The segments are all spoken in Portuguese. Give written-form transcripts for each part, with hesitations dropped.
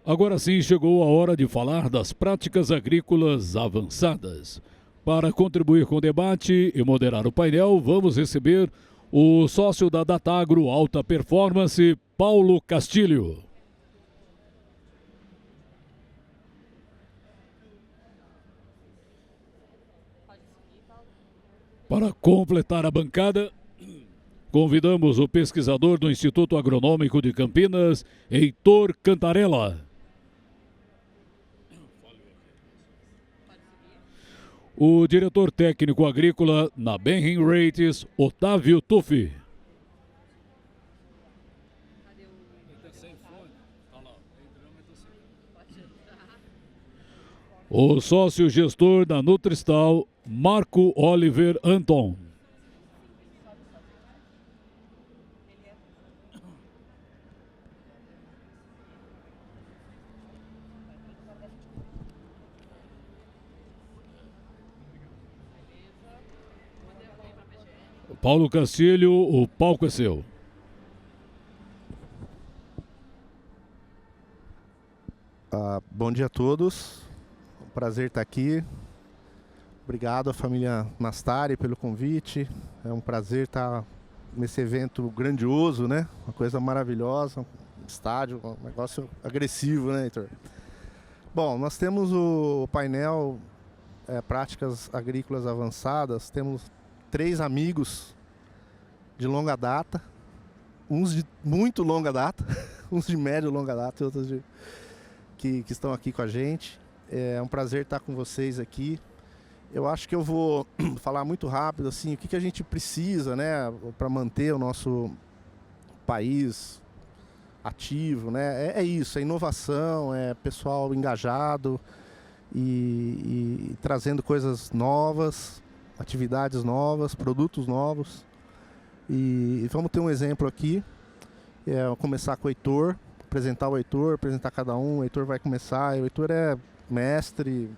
Agora sim chegou a hora de falar das práticas agrícolas avançadas. Para contribuir com o debate e moderar o painel, vamos receber o sócio da Datagro Alta Performance, Paulo Castilho. Para completar a bancada, convidamos o pesquisador do Instituto Agronômico de Campinas, Heitor Cantarella. O diretor técnico agrícola na Benham Rates, Otávio Tuffi. O sócio gestor da Nutristal, Marco Oliver Anton. Paulo Castilho, o palco é seu. Bom dia a todos, um prazer estar aqui. Obrigado à família Nastari pelo convite. É um prazer estar nesse evento grandioso, né? Uma coisa maravilhosa, um estádio, um negócio agressivo, né, Heitor? Bom, nós temos o painel Práticas Agrícolas Avançadas. Temos 3 amigos de longa data, uns de muito longa data, uns de médio e longa data e outros que estão aqui com a gente. É um prazer estar com vocês aqui. Eu acho que eu vou falar muito rápido assim, o que a gente precisa, né, para manter o nosso país ativo, né? É isso, é inovação, é pessoal engajado e trazendo coisas novas, atividades novas, produtos novos. E vamos ter um exemplo aqui. Vou começar com o Heitor, apresentar o Heitor, apresentar cada um. O Heitor vai começar. O Heitor é mestre,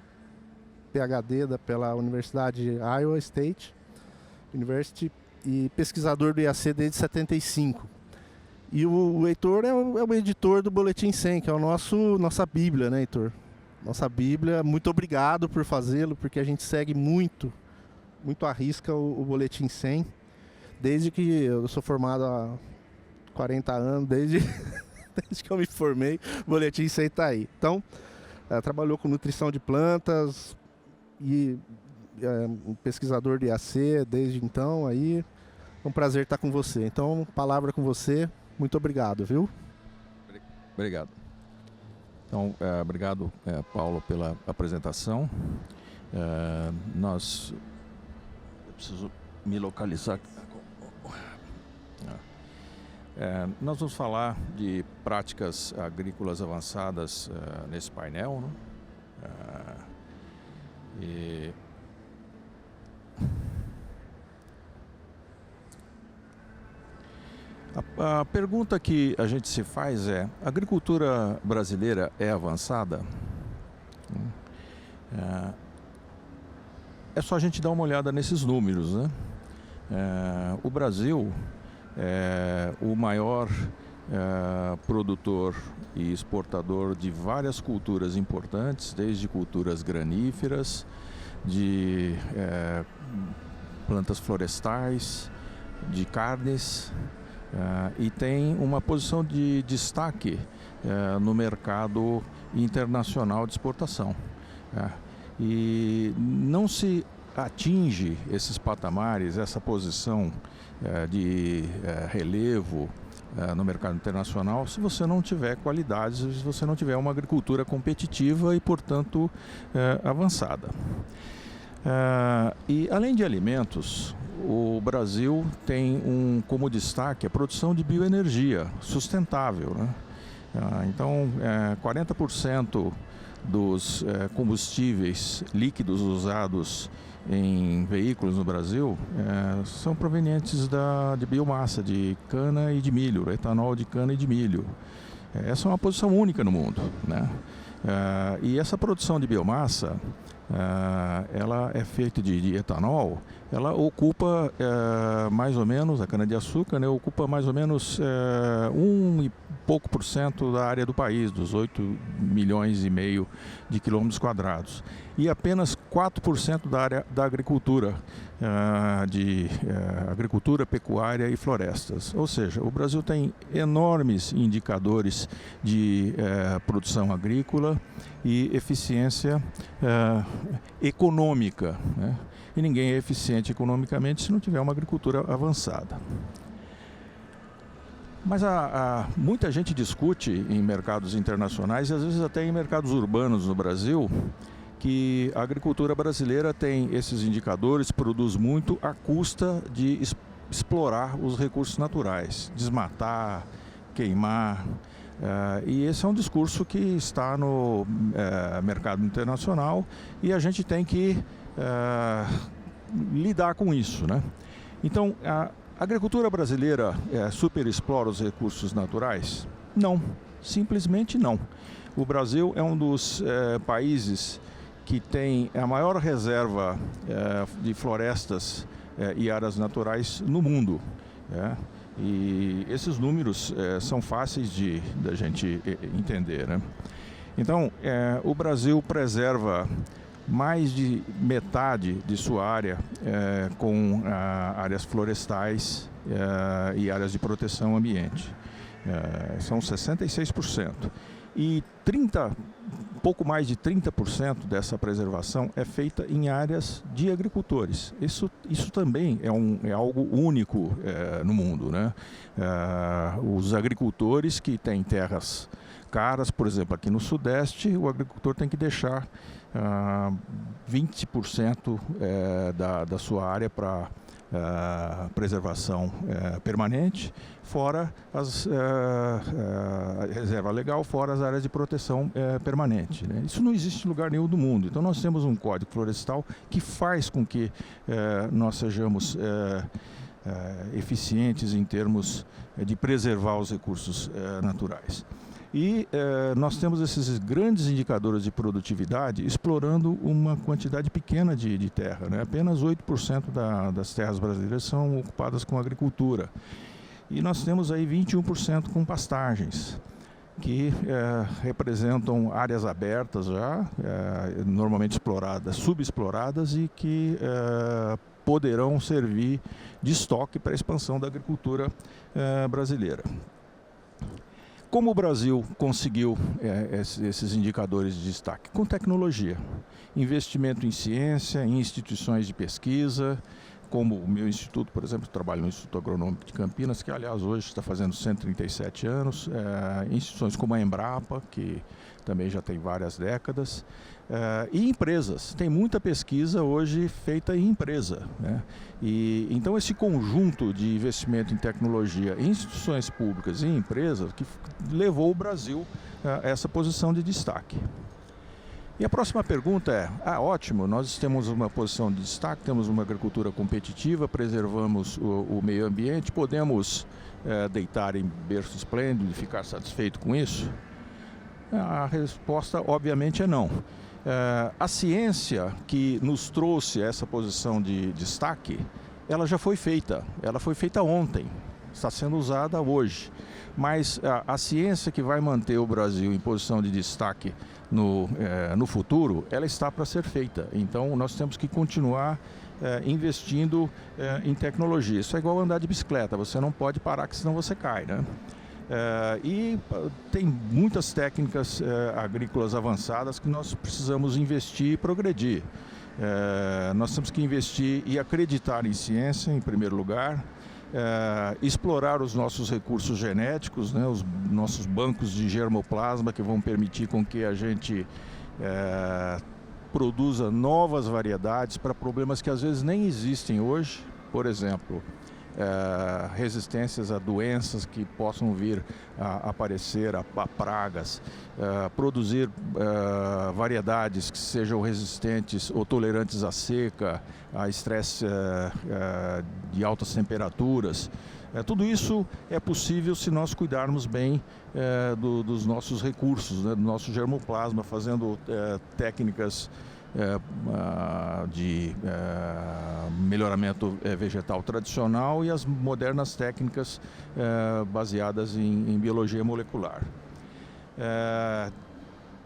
PhD pela Universidade Iowa State University e pesquisador do IAC desde 75. E o Heitor é o editor do Boletim 100, que é nossa Bíblia, né, Heitor? Nossa Bíblia. Muito obrigado por fazê-lo, porque a gente segue muito à risca o Boletim 100. Desde que eu sou formado há 40 anos, desde que eu me formei, o Boletim 100 está aí. Então, trabalhou com nutrição de plantas e um pesquisador de IAC desde então. Aí, é um prazer estar com você. Então, palavra com você. Muito obrigado, viu? Obrigado. Então, obrigado, Paulo, pela apresentação. Eu preciso me localizar. Nós vamos falar de práticas agrícolas avançadas nesse painel, né? A pergunta que a gente se faz é: a agricultura brasileira é avançada? É só a gente dar uma olhada nesses números, né? O Brasil é o maior produtor e exportador de várias culturas importantes, desde culturas graníferas, de plantas florestais, de carnes, e tem uma posição de destaque no mercado internacional de exportação. E não se atinge esses patamares, essa posição de relevo no mercado internacional, se você não tiver qualidades, se você não tiver uma agricultura competitiva e, portanto, avançada. E além de alimentos, o Brasil tem como destaque a produção de bioenergia sustentável, né? Então, 40% dos combustíveis líquidos usados em veículos no Brasil são provenientes de biomassa, de cana e de milho, etanol de cana e de milho. Essa é uma posição única no mundo, né? E essa produção de biomassa, ela é feita de etanol, ela ocupa mais ou menos, a cana-de-açúcar, né, ocupa mais ou menos 1 e pouco por cento da área do país, dos 8,5 milhões de quilômetros quadrados. E apenas 4% da área da agricultura, agricultura, pecuária e florestas. Ou seja, o Brasil tem enormes indicadores de produção agrícola e eficiência econômica, né? E ninguém é eficiente economicamente se não tiver uma agricultura avançada. Mas muita gente discute em mercados internacionais e às vezes até em mercados urbanos no Brasil que a agricultura brasileira tem esses indicadores, produz muito à custa de explorar os recursos naturais, desmatar, queimar. E esse é um discurso que está no mercado internacional e a gente tem que lidar com isso, né? Então, a agricultura brasileira superexplora os recursos naturais? Não, simplesmente não. O Brasil é um dos países que tem a maior reserva de florestas e áreas naturais no mundo. E esses números são fáceis da gente entender, né? Então, o Brasil preserva mais de metade de sua área com áreas florestais e áreas de proteção ambiente. São 66%. E pouco mais de 30% dessa preservação é feita em áreas de agricultores. Isso também é algo único no mundo, né? Os agricultores que têm terras caras, por exemplo, aqui no Sudeste, o agricultor tem que deixar 20% da sua área para preservação permanente, fora a reserva legal, fora as áreas de proteção permanente, né? Isso não existe em lugar nenhum do mundo. Então nós temos um código florestal que faz com que nós sejamos eficientes em termos de preservar os recursos naturais. E nós temos esses grandes indicadores de produtividade explorando uma quantidade pequena de terra, né? Apenas 8% das terras brasileiras são ocupadas com agricultura. E nós temos aí 21% com pastagens, que representam áreas abertas já, normalmente exploradas, subexploradas e que poderão servir de estoque para a expansão da agricultura brasileira. Como o Brasil conseguiu esses indicadores de destaque? Com tecnologia, investimento em ciência, em instituições de pesquisa, como o meu instituto, por exemplo, trabalho no Instituto Agronômico de Campinas, que aliás hoje está fazendo 137 anos, instituições como a Embrapa, que também já tem várias décadas, e empresas. Tem muita pesquisa hoje feita em empresa, né? E então esse conjunto de investimento em tecnologia em instituições públicas e em empresas que levou o Brasil a essa posição de destaque. E a próxima pergunta é, ótimo, nós temos uma posição de destaque, temos uma agricultura competitiva, preservamos o meio ambiente, podemos deitar em berço esplêndido e ficar satisfeito com isso? A resposta, obviamente, é não. A ciência que nos trouxe essa posição de destaque, ela já foi feita, ela foi feita ontem, está sendo usada hoje. Mas a ciência que vai manter o Brasil em posição de destaque no futuro, ela está para ser feita. Então, nós temos que continuar investindo em tecnologia. Isso é igual andar de bicicleta, você não pode parar, que senão você cai, né? E tem muitas técnicas agrícolas avançadas que nós precisamos investir e progredir. Nós temos que investir e acreditar em ciência, em primeiro lugar, explorar os nossos recursos genéticos, né, os nossos bancos de germoplasma que vão permitir com que a gente produza novas variedades para problemas que às vezes nem existem hoje. Por exemplo, resistências a doenças que possam vir a aparecer, a pragas, produzir variedades que sejam resistentes ou tolerantes à seca, a estresse de altas temperaturas, Tudo isso é possível se nós cuidarmos bem dos nossos recursos, né, do nosso germoplasma, fazendo técnicas de melhoramento vegetal tradicional e as modernas técnicas baseadas em biologia molecular.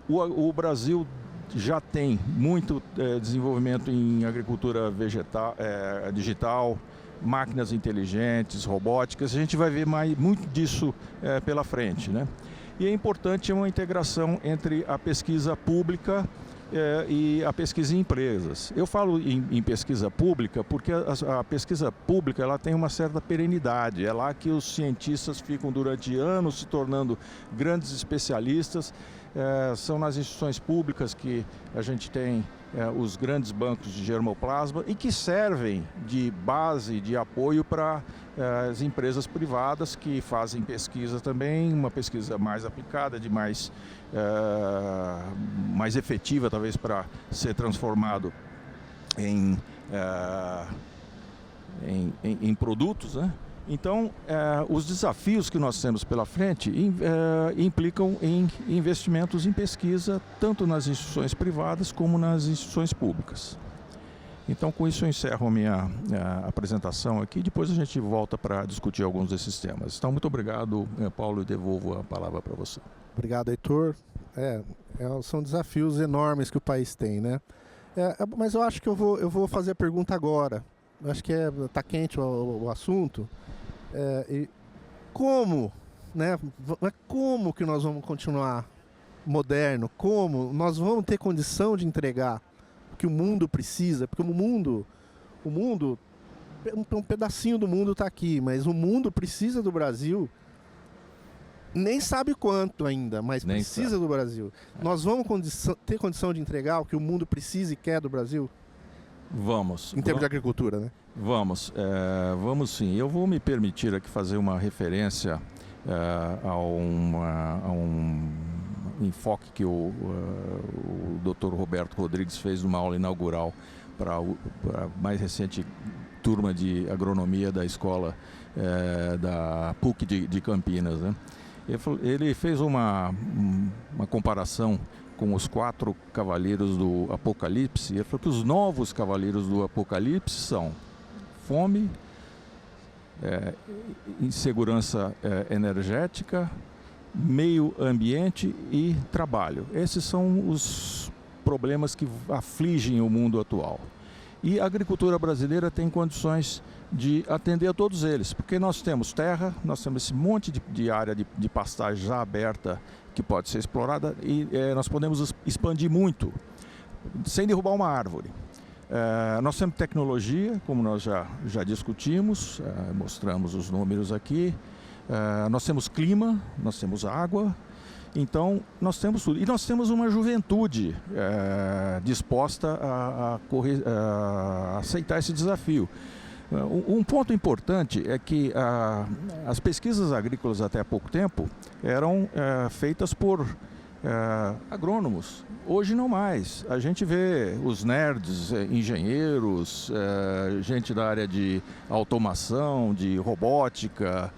O Brasil já tem muito desenvolvimento em agricultura vegetal, digital, máquinas inteligentes, robóticas. A gente vai ver muito disso pela frente, né? E é importante uma integração entre a pesquisa pública e a pesquisa em empresas. Eu falo em pesquisa pública porque a pesquisa pública ela tem uma certa perenidade. É lá que os cientistas ficam durante anos se tornando grandes especialistas. São nas instituições públicas que a gente tem os grandes bancos de germoplasma e que servem de base, de apoio para as empresas privadas que fazem pesquisa também, uma pesquisa mais aplicada, de mais efetiva talvez para ser transformado em produtos, né? Então, os desafios que nós temos pela frente implicam em investimentos em pesquisa, tanto nas instituições privadas como nas instituições públicas. Então, com isso eu encerro a minha apresentação aqui, depois a gente volta para discutir alguns desses temas. Então, muito obrigado, Paulo, e devolvo a palavra para você. Obrigado, Heitor. São desafios enormes que o país tem, né? Mas eu acho que eu vou fazer a pergunta agora. Eu acho que está quente o assunto. Como, né? Como que nós vamos continuar moderno? Como nós vamos ter condição de entregar o que o mundo precisa? Porque o mundo, um pedacinho do mundo está aqui, mas o mundo precisa do Brasil. Nem sabe quanto ainda, mas precisa do Brasil. Nós vamos ter condição de entregar o que o mundo precisa e quer do Brasil? Vamos. Em termos de agricultura, né? Vamos sim. Eu vou me permitir aqui fazer uma referência a um enfoque que o Dr. Roberto Rodrigues fez numa aula inaugural para a mais recente turma de agronomia da escola da PUC de Campinas, né? Ele fez uma comparação com os 4 cavaleiros do Apocalipse. Ele falou que os novos cavaleiros do Apocalipse são fome, insegurança energética, meio ambiente e trabalho. Esses são os problemas que afligem o mundo atual. E a agricultura brasileira tem condições de atender a todos eles, porque nós temos terra, nós temos esse monte de área de pastagem já aberta que pode ser explorada e nós podemos expandir muito, sem derrubar uma árvore. Nós temos tecnologia, como nós já discutimos, mostramos os números aqui. Nós temos clima, nós temos água, então nós temos tudo. E nós temos uma juventude disposta a aceitar esse desafio. Um ponto importante é que as pesquisas agrícolas até há pouco tempo eram feitas por agrônomos. Hoje não mais. A gente vê os nerds, engenheiros, gente da área de automação, de robótica,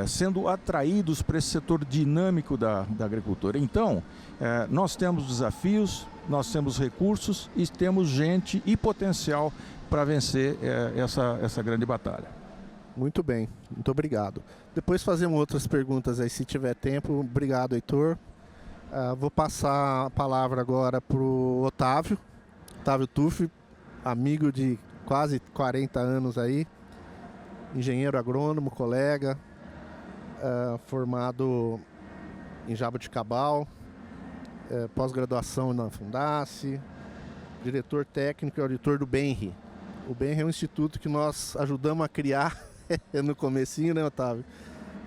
sendo atraídos para esse setor dinâmico da agricultura. Então, nós temos desafios, nós temos recursos e temos gente e potencial para vencer essa grande batalha. Muito bem, muito obrigado. Depois fazemos outras perguntas aí, se tiver tempo. Obrigado, Heitor. Vou passar a palavra agora para o Otávio Tuffi, amigo de quase 40 anos aí, engenheiro agrônomo, colega, formado em Jaboticabal, pós-graduação na Fundace, diretor técnico e auditor do BENRE. O BENRE é um instituto que nós ajudamos a criar no comecinho, né, Otávio?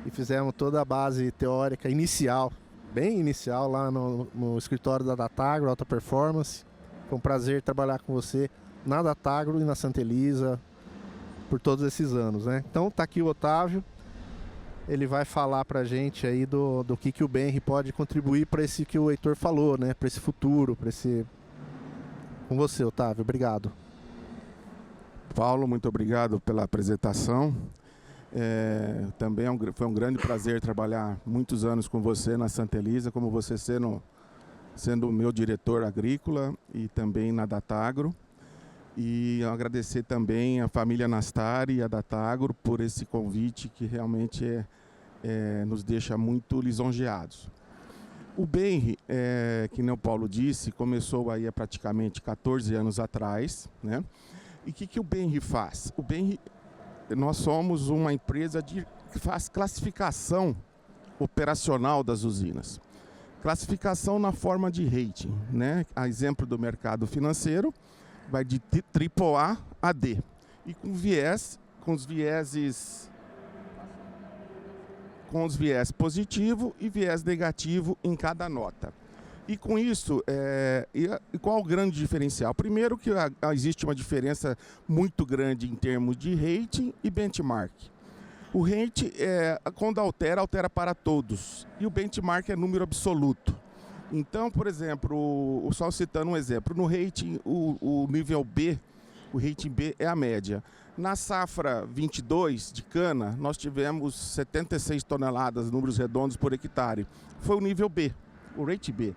E fizemos toda a base teórica inicial, bem inicial, lá no escritório da Datagro, Alta Performance. Foi um prazer trabalhar com você na Datagro e na Santa Elisa por todos esses anos, né? Então tá aqui o Otávio, ele vai falar pra gente aí do que o BENRE pode contribuir para esse que o Heitor falou, né? Para esse futuro, para esse... Com você, Otávio, obrigado. Paulo, muito obrigado pela apresentação. Também foi um grande prazer trabalhar muitos anos com você na Santa Elisa, como você sendo o meu diretor agrícola e também na Datagro. E agradecer também a família Nastari e a Datagro por esse convite que realmente nos deixa muito lisonjeados. O Benri, que nem o Paulo disse, começou aí há praticamente 14 anos atrás, né? E o que o Benri faz? O Benri, nós somos uma empresa que faz classificação operacional das usinas. Classificação na forma de rating, né? A exemplo do mercado financeiro, vai de AAA a D. E com os viés positivo e viés negativo em cada nota. E com isso, qual o grande diferencial? Primeiro que existe uma diferença muito grande em termos de rating e benchmark. O rating, quando altera para todos. E o benchmark é número absoluto. Então, por exemplo, só citando um exemplo, no rating, o nível B, o rating B é a média. Na safra 22 de cana, nós tivemos 76 toneladas, números redondos, por hectare. Foi o nível B, o rating B.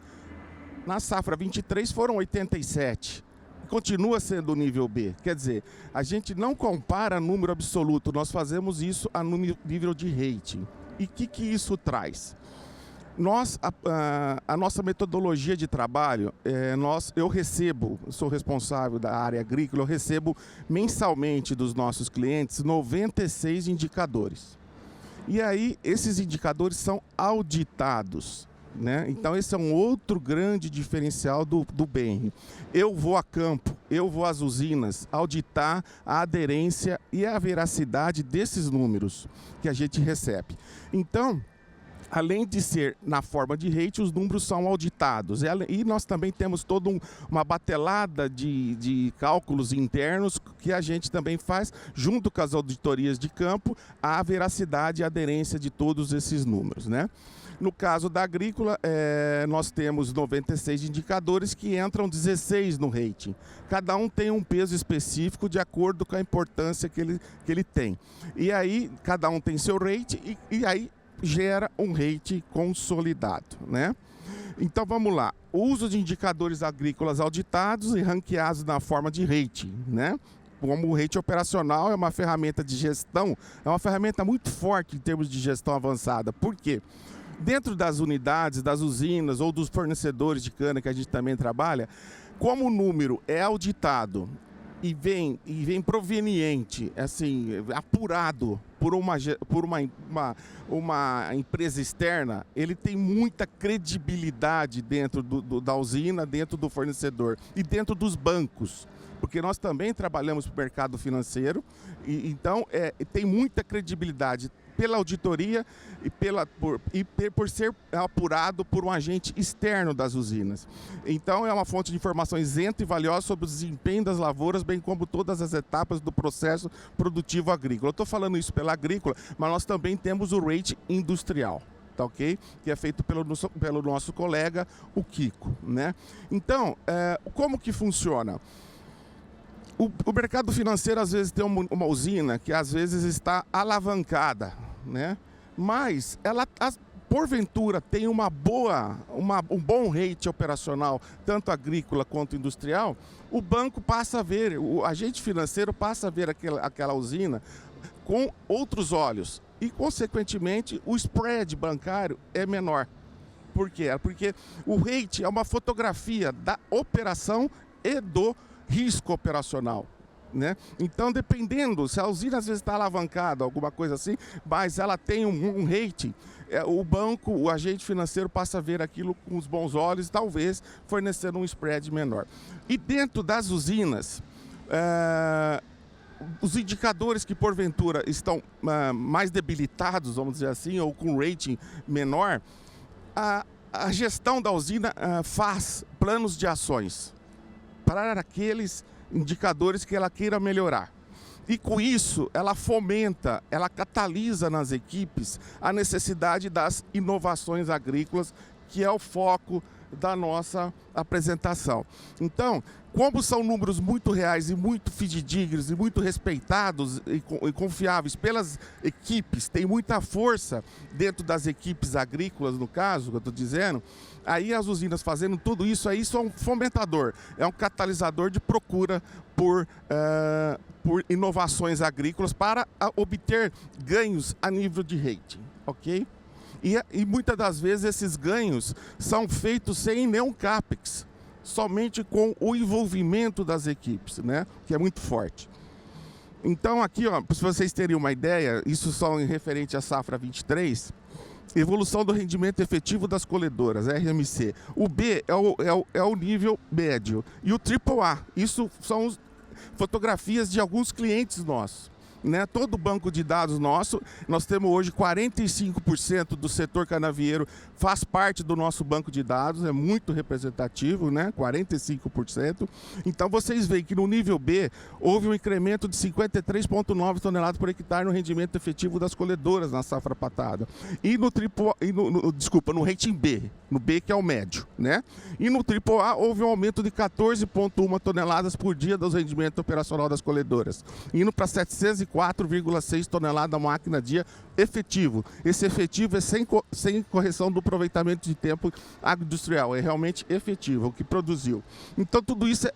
Na safra 23 foram 87. Continua sendo o nível B. Quer dizer, a gente não compara número absoluto, nós fazemos isso a nível de rating. E o que isso traz? A nossa metodologia de trabalho, eu sou responsável da área agrícola, eu recebo mensalmente dos nossos clientes 96 indicadores. E aí, esses indicadores são auditados, né? Então, esse é um outro grande diferencial do Benri. Eu vou a campo, eu vou às usinas auditar a aderência e a veracidade desses números que a gente recebe. Então, além de ser na forma de rate, os números são auditados. E nós também temos toda uma batelada de cálculos internos que a gente também faz, junto com as auditorias de campo, a veracidade e a aderência de todos esses números, né? No caso da agrícola, nós temos 96 indicadores que entram 16 no rating. Cada um tem um peso específico de acordo com a importância que ele tem. E aí, cada um tem seu rating e aí gera um rating consolidado, né? Então vamos lá, o uso de indicadores agrícolas auditados e ranqueados na forma de rating, né? Como o rating operacional é uma ferramenta de gestão, é uma ferramenta muito forte em termos de gestão avançada. Por quê? Dentro das unidades, das usinas ou dos fornecedores de cana que a gente também trabalha, como o número é auditado e vem proveniente, assim, apurado por uma empresa externa, ele tem muita credibilidade dentro da usina, dentro do fornecedor e dentro dos bancos. Porque nós também trabalhamos no mercado financeiro, então tem muita credibilidade pela auditoria e por ser apurado por um agente externo das usinas. Então é uma fonte de informação isenta e valiosa sobre o desempenho das lavouras, bem como todas as etapas do processo produtivo agrícola. Eu estou falando isso pela agrícola, mas nós também temos o rating industrial. Tá, ok? Que é feito pelo nosso colega, o Kiko, né? Então, como que funciona? O mercado financeiro, às vezes, tem uma usina que, às vezes, está alavancada, né? Mas ela, porventura, tem um bom rate operacional, tanto agrícola quanto industrial, o banco passa a ver, o agente financeiro passa a ver aquela usina com outros olhos. E, consequentemente, o spread bancário é menor. Por quê? Porque o rate é uma fotografia da operação e do risco operacional, né? Então, dependendo, se a usina às vezes está alavancada, alguma coisa assim, mas ela tem um rating, o banco, o agente financeiro passa a ver aquilo com os bons olhos, talvez fornecendo um spread menor. E dentro das usinas, os indicadores que porventura estão mais debilitados, vamos dizer assim, ou com rating menor, a gestão da usina faz planos de ações para aqueles indicadores que ela queira melhorar. E com isso, ela fomenta, ela catalisa nas equipes a necessidade das inovações agrícolas, que é o foco da nossa apresentação. Então, como são números muito reais e muito fidedignos e muito respeitados e confiáveis pelas equipes, tem muita força dentro das equipes agrícolas, no caso, que eu estou dizendo, aí as usinas fazendo tudo isso, aí isso é um fomentador, é um catalisador de procura por inovações agrícolas para obter ganhos a nível de rating, ok? E muitas das vezes esses ganhos são feitos sem nenhum CAPEX, somente com o envolvimento das equipes, né? Que é muito forte. Então aqui, ó, se vocês terem uma ideia, isso só em referente à safra 23, evolução do rendimento efetivo das colhedoras, RMC. O B é o nível médio e o AAA, isso são fotografias de alguns clientes nossos. Né? Todo o banco de dados nosso, nós temos hoje 45% do setor canavieiro faz parte do nosso banco de dados, é muito representativo, né? 45%. Então vocês veem que no nível B houve um incremento de 53,9 toneladas por hectare no rendimento efetivo das colhedoras na safra patada. E no no rating B, no B que é o médio, né? E no AAA houve um aumento de 14,1 toneladas por dia do rendimento operacional das colhedoras, indo para 704,6 toneladas máquina dia efetivo. Esse efetivo é sem correção do aproveitamento de tempo agroindustrial, é realmente efetivo o que produziu. Então tudo isso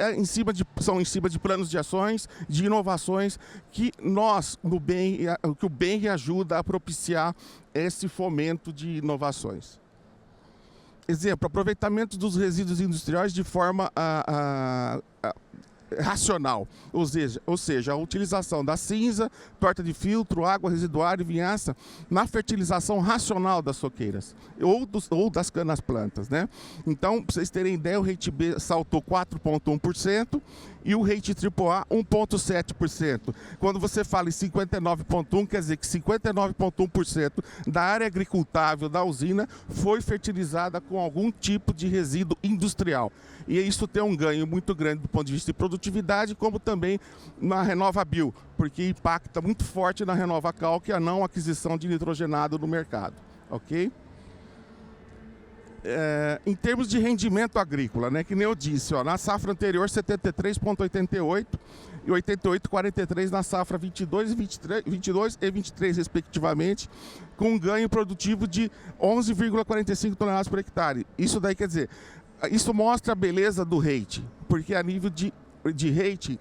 são em cima de planos de ações, de inovações que que o BENR ajuda a propiciar esse fomento de inovações. Exemplo, aproveitamento dos resíduos industriais de forma racional, ou seja, a utilização da cinza, torta de filtro, água residuária e vinhaça na fertilização racional das soqueiras ou das canas-plantas, né? Então, para vocês terem ideia, o rate B saltou 4,1% e o rate AAA 1,7%. Quando você fala em 59,1%, quer dizer que 59,1% da área agricultável da usina foi fertilizada com algum tipo de resíduo industrial. E isso tem um ganho muito grande do ponto de vista de produtividade, como também na RenovaBio, porque impacta muito forte na RenovaCal, que é a não aquisição de nitrogenado no mercado, ok? Em termos de rendimento agrícola, né, que nem eu disse, ó, na safra anterior 73,88 e 88,43 na safra 22 e 23 respectivamente, com um ganho produtivo de 11,45 toneladas por hectare. Isso daí quer dizer, isso mostra a beleza do rate, porque a nível de rate,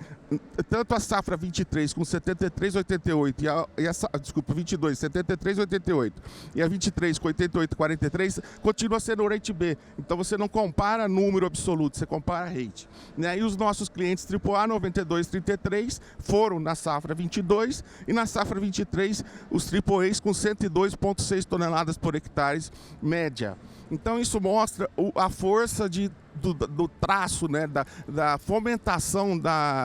tanto a safra 23 com 73,88 desculpa, 22, 73,88 e a 23 com 88,43 continua sendo o rate B. Então você não compara número absoluto, você compara rate. Né? E os nossos clientes AAA 92,33 foram na safra 22 e na safra 23 os AAAs com 102,6 toneladas por hectare média. Então isso mostra a força do traço, né, da fomentação,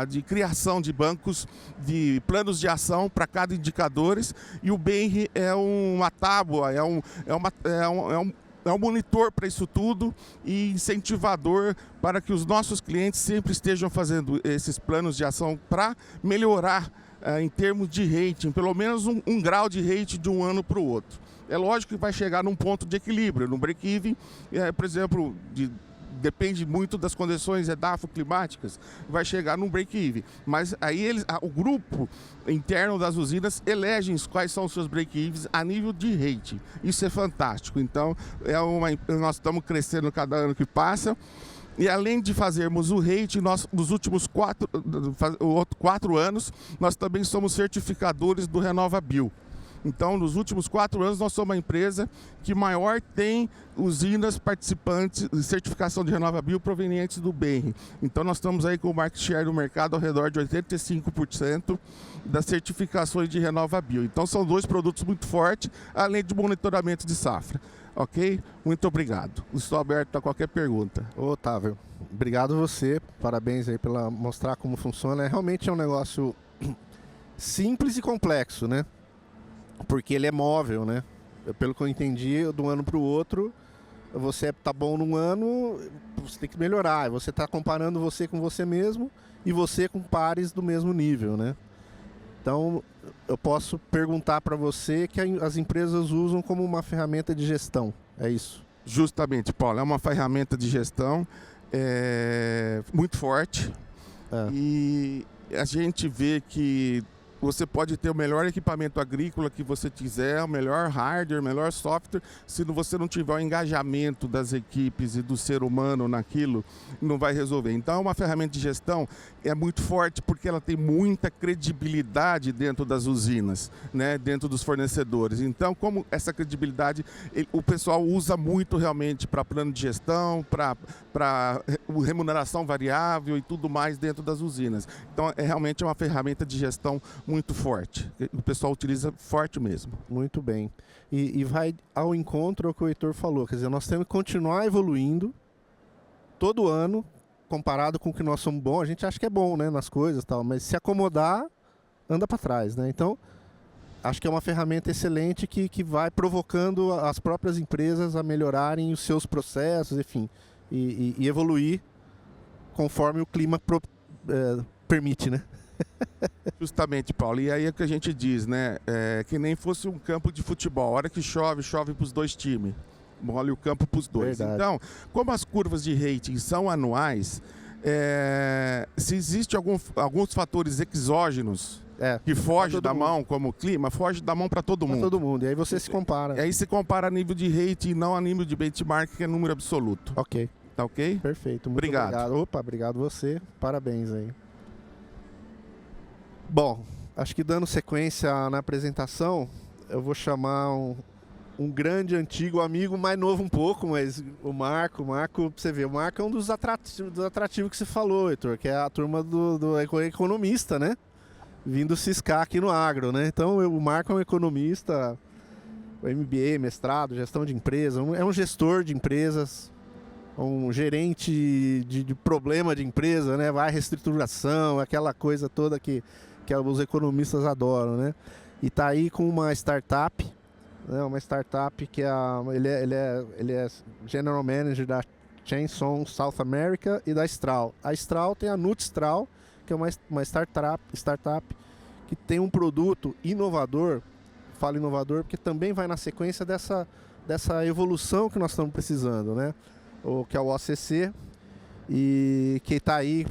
de criação de bancos, de planos de ação para cada indicadores, e o BENR é uma tábua, é um monitor para isso tudo e incentivador para que os nossos clientes sempre estejam fazendo esses planos de ação para melhorar em termos de rating, pelo menos um grau de rating de um ano para o outro. É lógico que vai chegar num ponto de equilíbrio, no break-even, por exemplo, depende muito das condições edafoclimáticas, vai chegar num break-even. Mas aí o grupo interno das usinas elegem quais são os seus break-evens a nível de rating. Isso é fantástico. Então, nós estamos crescendo cada ano que passa. E além de fazermos o rating, nós, nos últimos 4 anos, nós também somos certificadores do RenovaBio. Então, nos últimos 4 anos, nós somos a empresa que maior tem usinas participantes de certificação de RenovaBio provenientes do BENR. Então, nós estamos aí com o market share do mercado ao redor de 85% das certificações de RenovaBio. Então, são 2 produtos muito fortes, além de monitoramento de safra. Ok? Muito obrigado. Estou aberto a qualquer pergunta. Ô, Otávio, obrigado você. Parabéns aí pela mostrar como funciona. Realmente é um negócio simples e complexo, né? Porque ele é móvel, né? Pelo que eu entendi, de um ano para o outro, você tá bom num ano, você tem que melhorar. Você está comparando você com você mesmo e você com pares do mesmo nível, né? Então, eu posso perguntar para você que as empresas usam como uma ferramenta de gestão, é isso? Justamente, Paulo, é uma ferramenta de gestão muito forte e a gente vê que você pode ter o melhor equipamento agrícola que você quiser, o melhor hardware, o melhor software, se você não tiver o engajamento das equipes e do ser humano naquilo, não vai resolver. Então, uma ferramenta de gestão é muito forte porque ela tem muita credibilidade dentro das usinas, né, dentro dos fornecedores. Então, como essa credibilidade, o pessoal usa muito realmente para plano de gestão, para remuneração variável e tudo mais dentro das usinas. Então, realmente uma ferramenta de gestão muito forte. O pessoal utiliza forte mesmo. Muito bem. E vai ao encontro ao que o Heitor falou. Quer dizer, nós temos que continuar evoluindo todo ano, comparado com o que nós somos bons. A gente acha que é bom, né, nas coisas e tal, mas se acomodar, anda para trás, né? Então, acho que é uma ferramenta excelente que vai provocando as próprias empresas a melhorarem os seus processos, enfim, e evoluir conforme o clima permite, né? Justamente, Paulo. E aí é o que a gente diz, né? Que nem fosse um campo de futebol. A hora que chove, chove para os dois times. Molha o campo para os dois. Verdade. Então, como as curvas de rating são anuais, se existem alguns fatores exógenos que fogem da mão, como o clima, foge da mão para todo mundo. Para todo mundo. E aí você se compara. E aí se compara a nível de rating e não a nível de benchmark, que é número absoluto. Ok. Tá ok? Perfeito. Muito Obrigado. Opa, obrigado você. Parabéns aí. Bom, acho que dando sequência na apresentação, eu vou chamar um grande antigo amigo, mais novo um pouco, mas o Marco, pra você ver, o Marco é um dos atrativos que você falou, Heitor, que é a turma do economista, né? Vindo ciscar aqui no agro, né? Então o Marco é um economista, MBA, mestrado, gestão de empresa, é um gestor de empresas, um gerente de problema de empresa, né? Vai reestruturação, aquela coisa toda que os economistas adoram, né? E tá aí com uma startup, né? Uma startup que ele é General Manager da Chainson South America e da Stral. A Stral tem a Nutstral, que é uma startup que tem um produto inovador. Falo inovador porque também vai na sequência dessa evolução que nós estamos precisando, né? Que é o OCC, e que está aí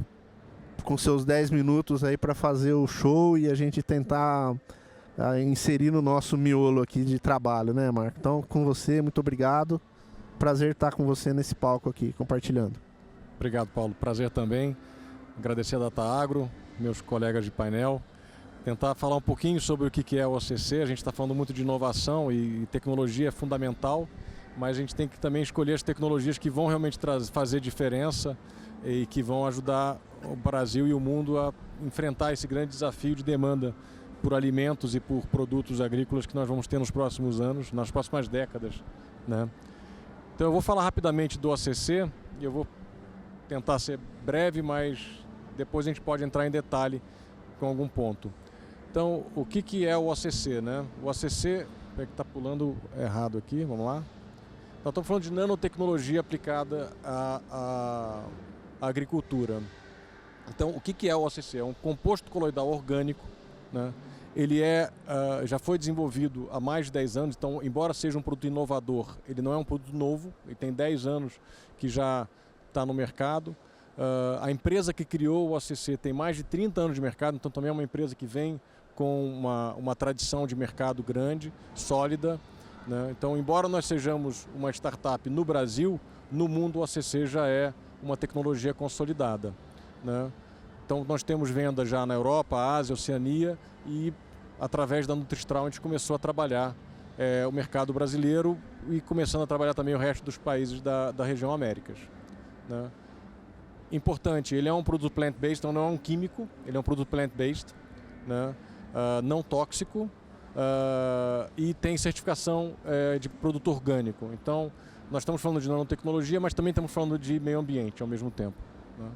com seus 10 minutos aí para fazer o show e a gente tentar inserir no nosso miolo aqui de trabalho, né, Marco? Então, com você, muito obrigado. Prazer estar com você nesse palco aqui, compartilhando. Obrigado, Paulo. Prazer também. Agradecer a Data Agro, meus colegas de painel. Tentar falar um pouquinho sobre o que é o OCC. A gente está falando muito de inovação e tecnologia é fundamental, mas a gente tem que também escolher as tecnologias que vão realmente fazer diferença e que vão ajudar o Brasil e o mundo a enfrentar esse grande desafio de demanda por alimentos e por produtos agrícolas que nós vamos ter nos próximos anos, nas próximas décadas, né? Então eu vou falar rapidamente do OCC e eu vou tentar ser breve, mas depois a gente pode entrar em detalhe com algum ponto. Então, o que é o OCC, né? O OCC, é que está pulando errado aqui, vamos lá. Nós estamos falando de nanotecnologia aplicada à agricultura. Então, o que é o OCC? É um composto coloidal orgânico, né? Ele já foi desenvolvido há mais de 10 anos, então, embora seja um produto inovador, ele não é um produto novo, ele tem 10 anos que já está no mercado. A empresa que criou o OCC tem mais de 30 anos de mercado, então também é uma empresa que vem com uma tradição de mercado grande, sólida, né? Então, embora nós sejamos uma startup no Brasil, no mundo o OCC já é uma tecnologia consolidada, né? Então, nós temos venda já na Europa, Ásia, Oceania e, através da Nutstral, a gente começou a trabalhar o mercado brasileiro e começando a trabalhar também o resto dos países da região Américas, né? Importante, ele é um produto plant-based, então não é um químico, ele é um produto plant-based, né? Não tóxico e tem certificação de produto orgânico. Então, nós estamos falando de nanotecnologia, mas também estamos falando de meio ambiente ao mesmo tempo, né?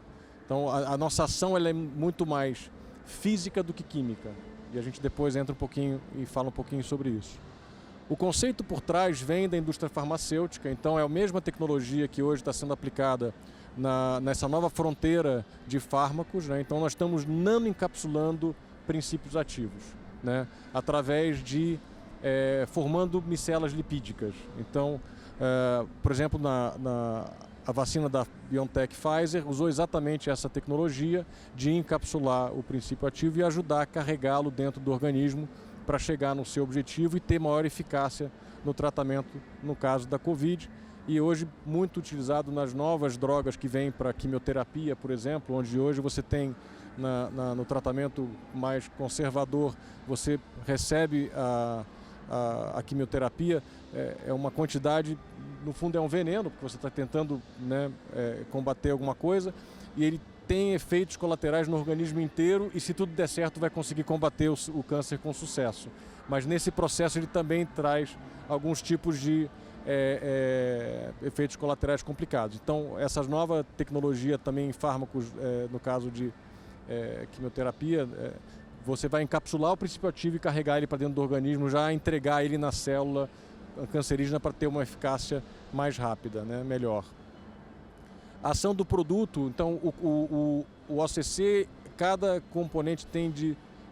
Então, a nossa ação ela é muito mais física do que química. E a gente depois entra um pouquinho e fala um pouquinho sobre isso. O conceito por trás vem da indústria farmacêutica, então é a mesma tecnologia que hoje está sendo aplicada nessa nova fronteira de fármacos, né? Então nós estamos nanoencapsulando princípios ativos, né? Através de formando micelas lipídicas. Então Por exemplo, a vacina da BioNTech Pfizer usou exatamente essa tecnologia de encapsular o princípio ativo e ajudar a carregá-lo dentro do organismo para chegar no seu objetivo e ter maior eficácia no tratamento, no caso da Covid. E hoje muito utilizado nas novas drogas que vêm para quimioterapia, por exemplo, onde hoje você tem no tratamento mais conservador, você recebe a quimioterapia, é uma quantidade, no fundo é um veneno, porque você está tentando, né, combater alguma coisa, e ele tem efeitos colaterais no organismo inteiro e, se tudo der certo, vai conseguir combater o câncer com sucesso. Mas nesse processo ele também traz alguns tipos de efeitos colaterais complicados. Então, essa nova tecnologia também em fármacos, no caso de quimioterapia, você vai encapsular o princípio ativo e carregar ele para dentro do organismo, já entregar ele na célula cancerígena para ter uma eficácia mais rápida, né, melhor. A ação do produto, então o OCC, cada componente tem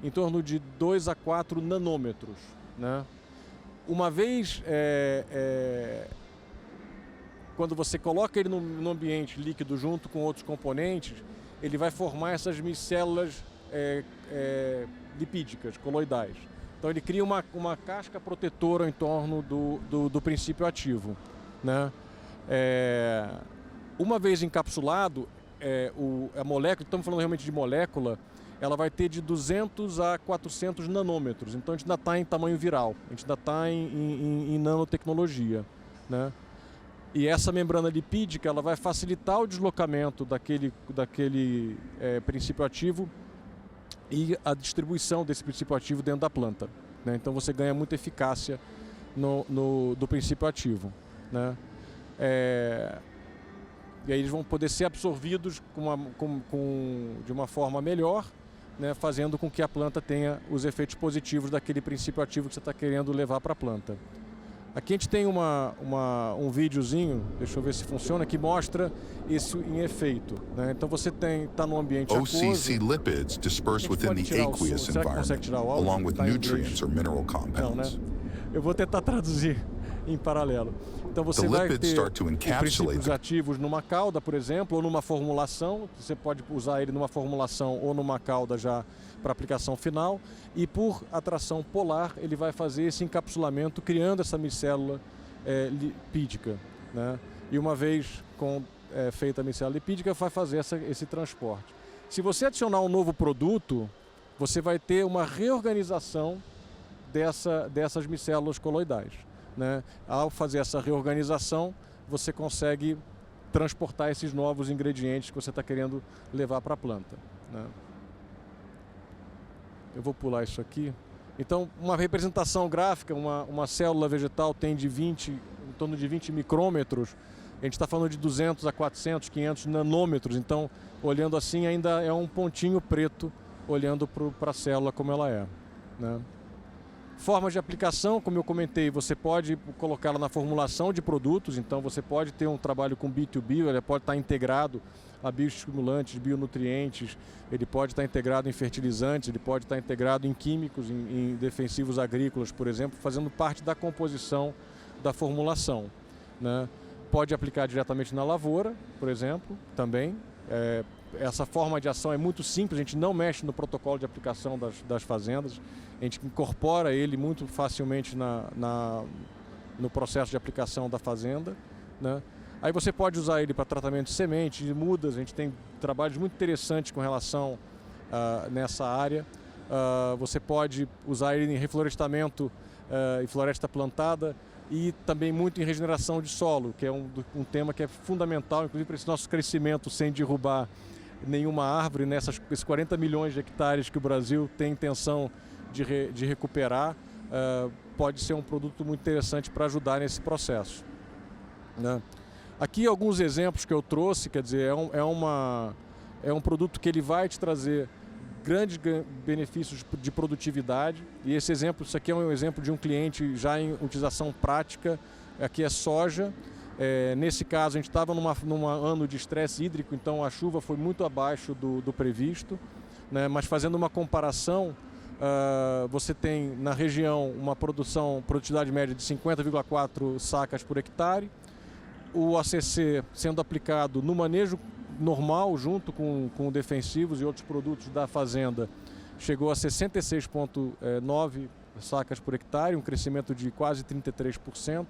em torno de 2 a 4 nanômetros, né? Uma vez, quando você coloca ele no ambiente líquido junto com outros componentes, ele vai formar essas micélulas lipídicas, coloidais. Então ele cria uma casca protetora em torno do princípio ativo, né? Uma vez encapsulado, a molécula, estamos falando realmente de molécula, ela vai ter de 200 a 400 nanômetros. Então a gente ainda está em tamanho viral, a gente ainda está em nanotecnologia, né? E essa membrana lipídica ela vai facilitar o deslocamento daquele princípio ativo e a distribuição desse princípio ativo dentro da planta, né? Então você ganha muita eficácia do princípio ativo, né? E aí eles vão poder ser absorvidos de uma forma melhor, né, fazendo com que a planta tenha os efeitos positivos daquele princípio ativo que você está querendo levar para a planta. Aqui a gente tem um videozinho, deixa eu ver se funciona, que mostra isso em efeito, né? Então você está no ambiente aquoso. OCC lipids disperse within the aqueous environment, along with nutrients or mineral compounds. Não, né? Eu vou tentar traduzir em paralelo. Então você vai ter princípios ativos numa cauda, por exemplo, ou numa formulação. Você pode usar ele numa formulação ou numa cauda já para aplicação final. E por atração polar, ele vai fazer esse encapsulamento, criando essa micélula lipídica, né? E uma vez feita a micélula lipídica, vai fazer esse transporte. Se você adicionar um novo produto, você vai ter uma reorganização dessas micélulas coloidais, né? Ao fazer essa reorganização, você consegue transportar esses novos ingredientes que você está querendo levar para a planta, né? Eu vou pular isso aqui. Então, uma representação gráfica, uma célula vegetal tem em torno de 20 micrômetros. A gente está falando de 200 a 400, 500 nanômetros. Então, olhando assim, ainda é um pontinho preto olhando para a célula como ela é, né? Formas de aplicação, como eu comentei, você pode colocá-la na formulação de produtos, então você pode ter um trabalho com B2B, ele pode estar integrado a bioestimulantes, bionutrientes, ele pode estar integrado em fertilizantes, ele pode estar integrado em químicos, em defensivos agrícolas, por exemplo, fazendo parte da composição da formulação, né? Pode aplicar diretamente na lavoura, por exemplo, também. Essa forma de ação é muito simples, a gente não mexe no protocolo de aplicação das fazendas, a gente incorpora ele muito facilmente no processo de aplicação da fazenda, né? Aí você pode usar ele para tratamento de sementes, de mudas, a gente tem trabalhos muito interessantes com relação nessa área. Você pode usar ele em reflorestamento e floresta plantada e também muito em regeneração de solo, que é um tema que é fundamental, inclusive para esse nosso crescimento sem derrubar nenhuma árvore, nessas 40 milhões de hectares que o Brasil tem intenção de recuperar, pode ser um produto muito interessante para ajudar nesse processo, né? Aqui alguns exemplos que eu trouxe, quer dizer, é um produto que ele vai te trazer grandes benefícios de produtividade. E esse exemplo, isso aqui é um exemplo de um cliente já em utilização prática. Aqui é soja. Nesse caso, a gente estava num ano de estresse hídrico, então a chuva foi muito abaixo do previsto, né? Mas fazendo uma comparação, você tem na região uma produtividade média de 50,4 sacas por hectare. o ACC sendo aplicado no manejo normal, junto com defensivos e outros produtos da fazenda, chegou a 66,9 sacas por hectare, um crescimento de quase 33%.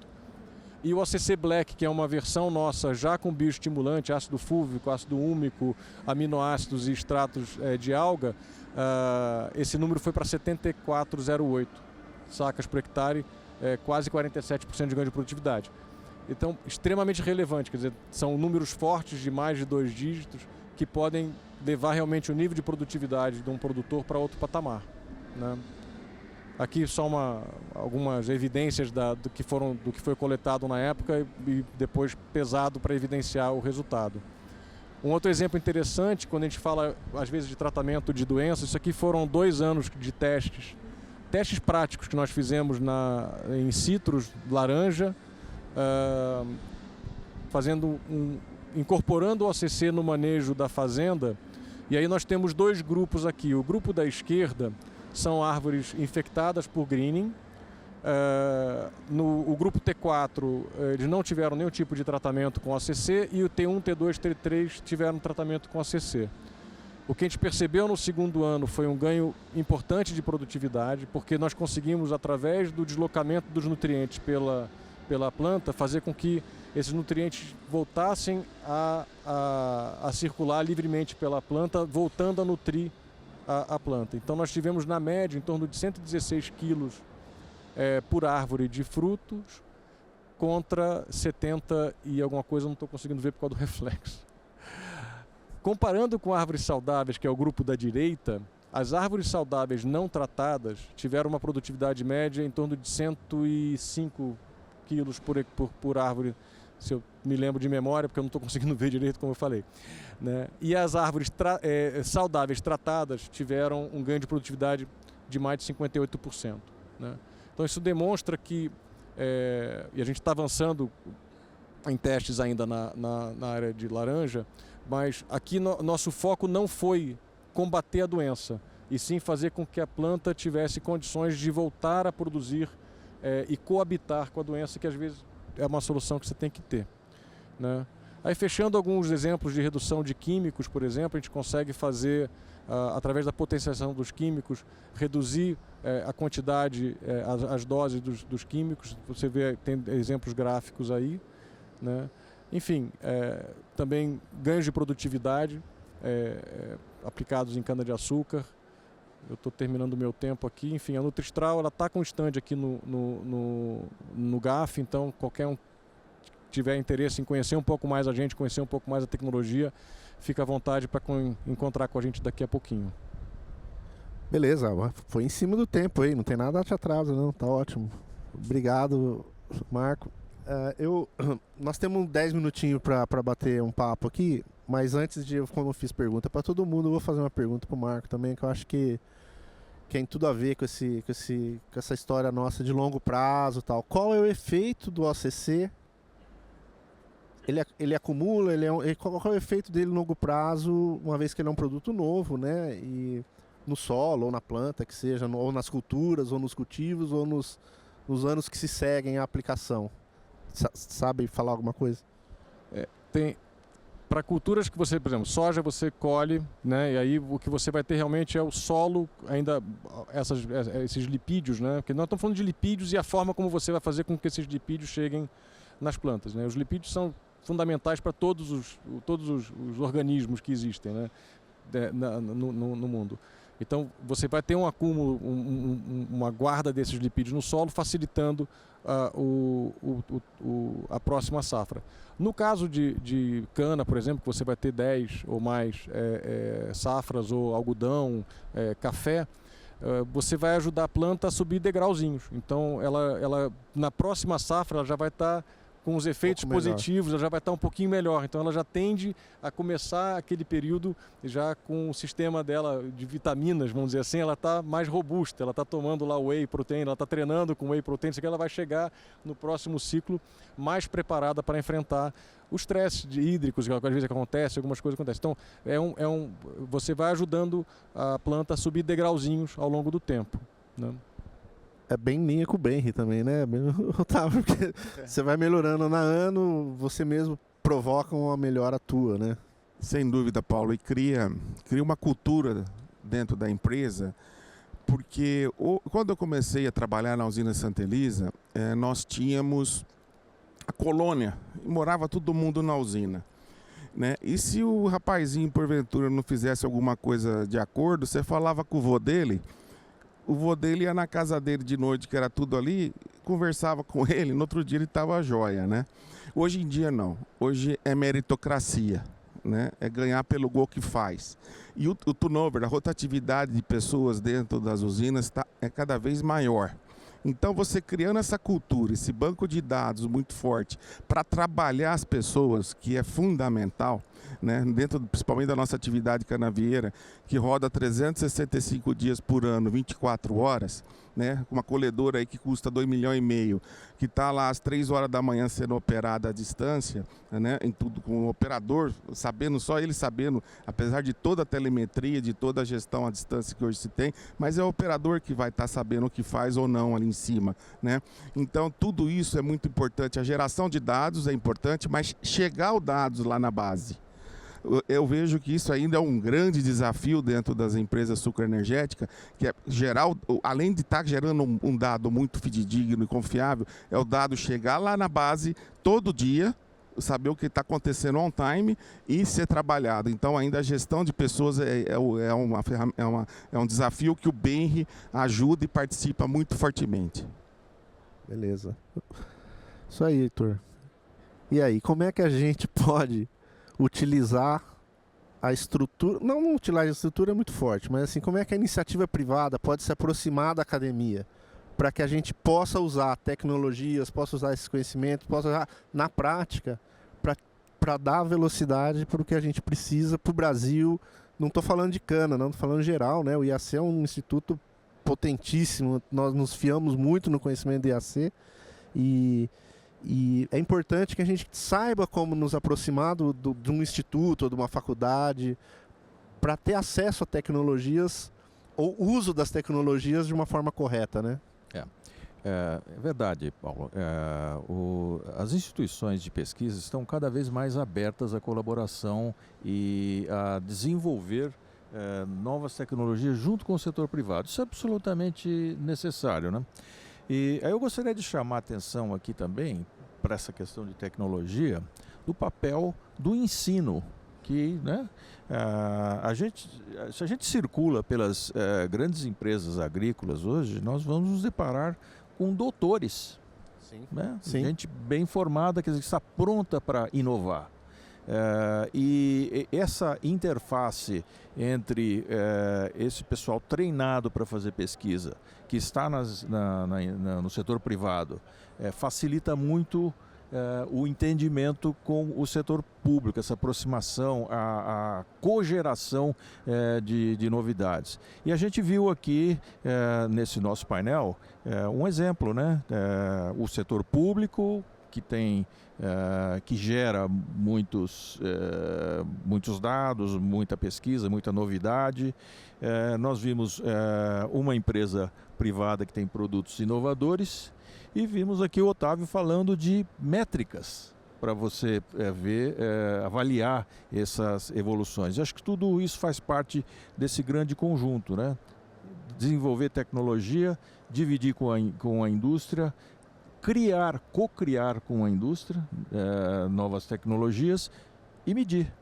E o ACC Black, que é uma versão nossa já com bioestimulante, ácido fúlvico, ácido úmico, aminoácidos e extratos de alga, esse número foi para 74,08 sacas por hectare, quase 47% de ganho de produtividade. Então, extremamente relevante, quer dizer, são números fortes de mais de 2 dígitos que podem levar realmente o nível de produtividade de um produtor para outro patamar, né? Aqui só algumas evidências do que foi coletado na época e depois pesado para evidenciar o resultado. Um outro exemplo interessante, quando a gente fala às vezes de tratamento de doenças, isso aqui foram 2 anos de testes práticos que nós fizemos em citros, laranja, incorporando o ACC no manejo da fazenda. E aí nós temos 2 grupos aqui. O grupo da esquerda são árvores infectadas por greening. O grupo T4, eles não tiveram nenhum tipo de tratamento com ACC, e o T1, T2, T3 tiveram tratamento com ACC. O que a gente percebeu no segundo ano foi um ganho importante de produtividade, porque nós conseguimos, através do deslocamento dos nutrientes pela planta, fazer com que esses nutrientes voltassem a circular livremente pela planta, voltando a nutrir a planta. Então nós tivemos, na média, em torno de 116 quilos por árvore de frutos, contra 70 e alguma coisa, não estou conseguindo ver por causa do reflexo. Comparando com árvores saudáveis, que é o grupo da direita, as árvores saudáveis não tratadas tiveram uma produtividade média em torno de 105 quilos por árvore, se eu me lembro de memória, porque eu não estou conseguindo ver direito, como eu falei, né? E as árvores saudáveis tratadas tiveram um ganho de produtividade de mais de 58%, né? Então isso demonstra que, e a gente está avançando em testes ainda na área de laranja, mas aqui nosso foco não foi combater a doença, e sim fazer com que a planta tivesse condições de voltar a produzir e coabitar com a doença, que às vezes é uma solução que você tem que ter, né? Aí, fechando alguns exemplos de redução de químicos, por exemplo, a gente consegue fazer, através da potenciação dos químicos, reduzir a quantidade, as doses dos químicos. Você vê, tem exemplos gráficos aí, né? Enfim, também ganhos de produtividade aplicados em cana-de-açúcar. Eu estou terminando o meu tempo aqui. Enfim, a Nutri-Stral está com stand aqui no GAF, então qualquer um que tiver interesse em conhecer um pouco mais a gente, conhecer um pouco mais a tecnologia, fica à vontade para encontrar com a gente daqui a pouquinho. Beleza, foi em cima do tempo aí, não tem nada te atraso não, tá ótimo. Obrigado, Marco. Nós temos 10 minutinhos para bater um papo aqui, mas antes de, como eu fiz pergunta para todo mundo, eu vou fazer uma pergunta para o Marco também, que eu acho que tem tudo a ver com essa história nossa de longo prazo e tal. Qual é o efeito do ACC? Ele acumula, qual é o efeito dele no longo prazo, uma vez que ele é um produto novo, né? E no solo, ou na planta, que seja, ou nas culturas, ou nos cultivos, ou nos anos que se seguem a aplicação. Sabe falar alguma coisa? Tem para culturas que você, por exemplo, soja você colhe, né? E aí o que você vai ter realmente é o solo, ainda esses lipídios, né? Porque nós estamos falando de lipídios e a forma como você vai fazer com que esses lipídios cheguem nas plantas, né? Os lipídios são fundamentais para todos os organismos que existem, né? No mundo. Então você vai ter um acúmulo, uma guarda desses lipídios no solo, facilitando a próxima safra. No caso de cana, por exemplo, que você vai ter 10 ou mais safras, ou algodão, café, você vai ajudar a planta a subir degrauzinhos. Então ela na próxima safra ela já vai estar com os efeitos positivos, ela já vai estar um pouquinho melhor. Então ela já tende a começar aquele período já com o sistema dela de vitaminas, vamos dizer assim, ela está mais robusta, ela está tomando lá whey protein, ela está treinando com whey protein, isso aqui ela vai chegar no próximo ciclo mais preparada para enfrentar os estresses hídricos, que às vezes acontece, algumas coisas acontecem. Então você vai ajudando a planta a subir degrauzinhos ao longo do tempo, né? é bem linha com o Benri também, né? Otávio, porque você vai melhorando na ano, você mesmo provoca uma melhora tua, né? Sem dúvida, Paulo, e cria uma cultura dentro da empresa, porque quando eu comecei a trabalhar na usina Santa Elisa, nós tínhamos a colônia, e morava todo mundo na usina, né? E se o rapazinho, porventura, não fizesse alguma coisa de acordo, você falava com o vô dele ia na casa dele de noite, que era tudo ali, conversava com ele, no outro dia ele estava jóia, né? Hoje em dia não, hoje é meritocracia, né? É ganhar pelo gol que faz. E o turnover, a rotatividade de pessoas dentro das usinas é cada vez maior. Então, você criando essa cultura, esse banco de dados muito forte para trabalhar as pessoas, que é fundamental, né, dentro principalmente da nossa atividade canavieira, que roda 365 dias por ano, 24 horas, né, uma colhedora aí que custa 2,5 milhões, que está lá às 3 horas da manhã sendo operada à distância, né, em tudo com o operador, só ele sabendo, apesar de toda a telemetria, de toda a gestão à distância que hoje se tem, mas é o operador que vai estar sabendo o que faz ou não ali em cima, né? Então, tudo isso é muito importante. A geração de dados é importante, mas chegar os dados lá na base. Eu vejo que isso ainda é um grande desafio dentro das empresas sucroenergéticas, que é gerar, além de estar gerando um dado muito fidedigno e confiável, é o dado chegar lá na base todo dia, saber o que está acontecendo on time e ser trabalhado. Então, ainda a gestão de pessoas é um desafio que o Benri ajuda e participa muito fortemente. Beleza. Isso aí, Heitor. E aí, como é que a gente pode utilizar a estrutura, não utilizar a estrutura é muito forte, mas assim, como é que a iniciativa privada pode se aproximar da academia para que a gente possa usar tecnologias, possa usar esses conhecimentos, possa usar na prática para dar velocidade para o que a gente precisa para o Brasil. Não estou falando de cana, não, estou falando geral, né? O IAC é um instituto potentíssimo, nós nos fiamos muito no conhecimento do IAC e é importante que a gente saiba como nos aproximar de um instituto ou de uma faculdade para ter acesso a tecnologias ou uso das tecnologias de uma forma correta, né? É verdade, Paulo. As instituições de pesquisa estão cada vez mais abertas à colaboração e a desenvolver novas tecnologias junto com o setor privado. Isso é absolutamente necessário, né? E aí eu gostaria de chamar a atenção aqui também para essa questão de tecnologia, do papel do ensino, que, né, se a gente circula pelas grandes empresas agrícolas hoje, nós vamos nos deparar com doutores, né? Sim. Gente bem formada, quer dizer, que está pronta para inovar. E essa interface entre esse pessoal treinado para fazer pesquisa, que está no setor privado, facilita muito o entendimento com o setor público, essa aproximação, a cogeração de novidades. E a gente viu aqui, nesse nosso painel, um exemplo, né? O setor público, que gera muitos dados, muita pesquisa, muita novidade. Nós vimos uma empresa privada que tem produtos inovadores e vimos aqui o Otávio falando de métricas para você avaliar essas evoluções. Eu acho que tudo isso faz parte desse grande conjunto, né? Desenvolver tecnologia, dividir com a indústria, co-criar com a indústria novas tecnologias e medir.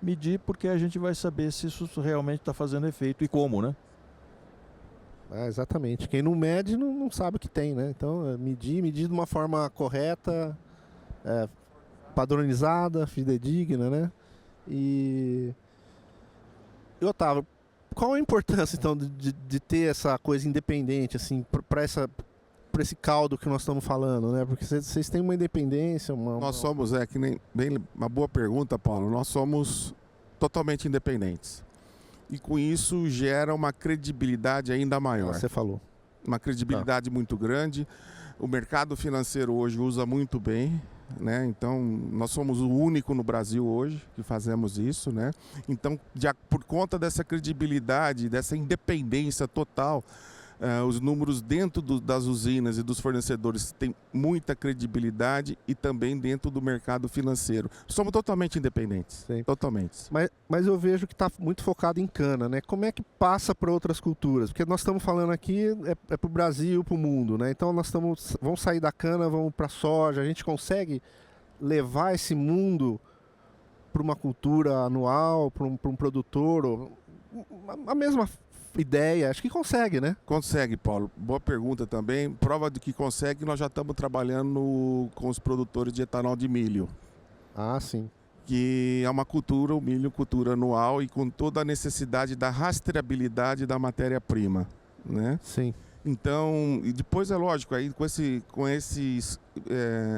Medir porque a gente vai saber se isso realmente está fazendo efeito e como, né? Exatamente. Quem não mede não sabe o que tem, né? Então, medir de uma forma correta, padronizada, fidedigna, né? E Otávio, qual a importância, então, de ter essa coisa independente, assim, para esse caldo que nós estamos falando, né? Porque vocês têm uma independência, Nós somos, que nem bem uma boa pergunta, Paulo. Nós somos totalmente independentes. E com isso gera uma credibilidade ainda maior. Você falou. Uma credibilidade muito grande. O mercado financeiro hoje usa muito bem, né? Então, nós somos o único no Brasil hoje que fazemos isso, né? Então, por conta dessa credibilidade, dessa independência total, os números dentro das usinas e dos fornecedores têm muita credibilidade e também dentro do mercado financeiro. Somos totalmente independentes. Sim. Totalmente. Mas eu vejo que está muito focado em cana, né? Como é que passa para outras culturas? Porque nós estamos falando aqui é para o Brasil, para o mundo, né? Então vamos sair da cana, vamos para a soja. A gente consegue levar esse mundo para uma cultura anual, para um produtor, a mesma ideia, acho que consegue, né? Consegue, Paulo. Boa pergunta também. Prova de que consegue, nós já estamos trabalhando com os produtores de etanol de milho. Ah, sim. Que é uma cultura, o milho, cultura anual e com toda a necessidade da rastreabilidade da matéria-prima, né? Sim. Então, e depois é lógico, aí com esse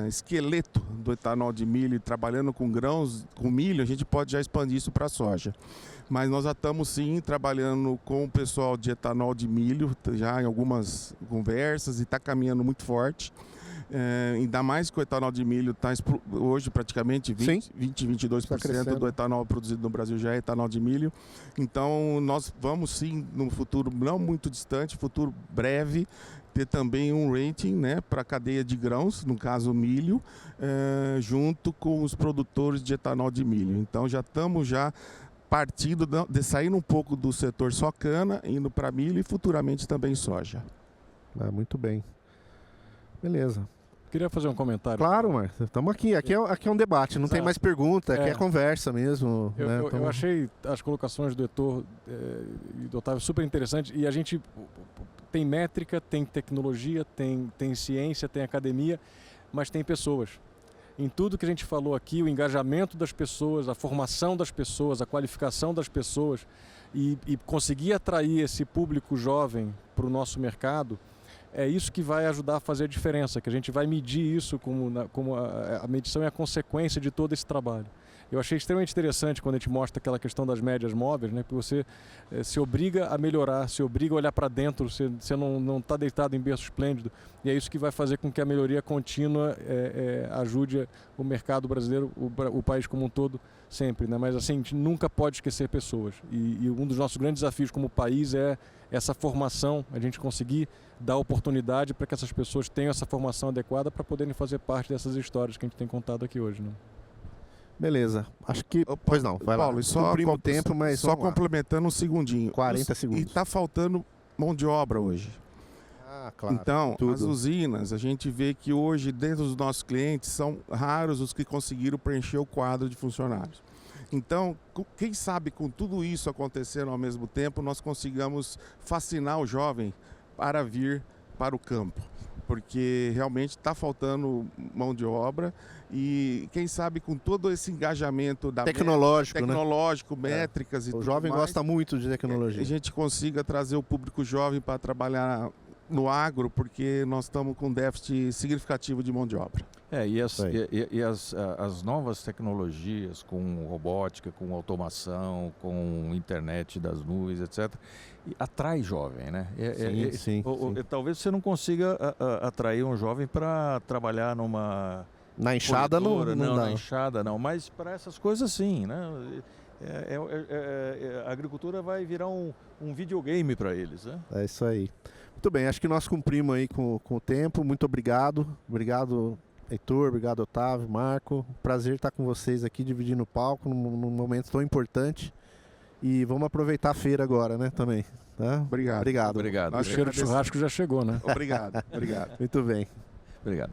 esqueleto do etanol de milho, trabalhando com grãos, com milho, a gente pode já expandir isso para a soja. Mas nós já estamos sim trabalhando com o pessoal de etanol de milho, já em algumas conversas, e está caminhando muito forte. Ainda mais que o etanol de milho está hoje praticamente 22% do etanol produzido no Brasil já é etanol de milho. Então nós vamos sim, no futuro não muito distante, futuro breve, ter também um rating, né, para a cadeia de grãos, no caso milho, junto com os produtores de etanol de milho. Então já estamos partindo de sair um pouco do setor só cana, indo para milho e futuramente também soja. Muito bem. Beleza. Queria fazer um comentário. Claro, Marcos. Estamos aqui. Aqui é um debate, não tem mais pergunta, aqui é conversa mesmo. Eu achei as colocações do Heitor e do Otávio super interessantes, e a gente tem métrica, tem tecnologia, tem ciência, tem academia, mas tem pessoas. Em tudo que a gente falou aqui, o engajamento das pessoas, a formação das pessoas, a qualificação das pessoas e conseguir atrair esse público jovem para o nosso mercado, é isso que vai ajudar a fazer a diferença, que a gente vai medir isso como a medição é a consequência de todo esse trabalho. Eu achei extremamente interessante quando a gente mostra aquela questão das médias móveis, né, que você se obriga a melhorar, se obriga a olhar para dentro, você não está deitado em berço esplêndido, e é isso que vai fazer com que a melhoria contínua ajude o mercado brasileiro, o país como um todo, sempre, né? Mas assim, a gente nunca pode esquecer pessoas, e um dos nossos grandes desafios como país é essa formação, a gente conseguir dar oportunidade para que essas pessoas tenham essa formação adequada para poderem fazer parte dessas histórias que a gente tem contado aqui hoje, né? Beleza. Acho que... Pois não, vai Paulo, lá. Só o tempo, mas só complementando um segundinho. 40 segundos. E está faltando mão de obra hoje. Ah, claro. Então, as usinas, a gente vê que hoje, dentro dos nossos clientes, são raros os que conseguiram preencher o quadro de funcionários. Então, quem sabe com tudo isso acontecendo ao mesmo tempo, nós consigamos fascinar o jovem para vir para o campo. Porque realmente está faltando mão de obra e quem sabe com todo esse engajamento tecnológico, né? Métricas e tudo mais. O jovem gosta muito de tecnologia. A gente consiga trazer o público jovem para trabalhar no agro, porque nós estamos com um déficit significativo de mão de obra. E as novas tecnologias, com robótica, com automação, com internet das nuvens, etc., atrai jovem, né? Sim. Talvez você não consiga atrair um jovem para trabalhar na enxada não dá. Na enxada não, mas para essas coisas sim, né? A agricultura vai virar um videogame para eles, né? É isso aí. Muito bem, acho que nós cumprimos aí com o tempo. Muito obrigado. Obrigado, Heitor. Obrigado, Otávio, Marco. Prazer estar com vocês aqui, dividindo o palco num momento tão importante. E vamos aproveitar a feira agora, né, também. Tá? Obrigado. O cheiro de churrasco já chegou, né? Obrigado. Muito bem. Obrigado.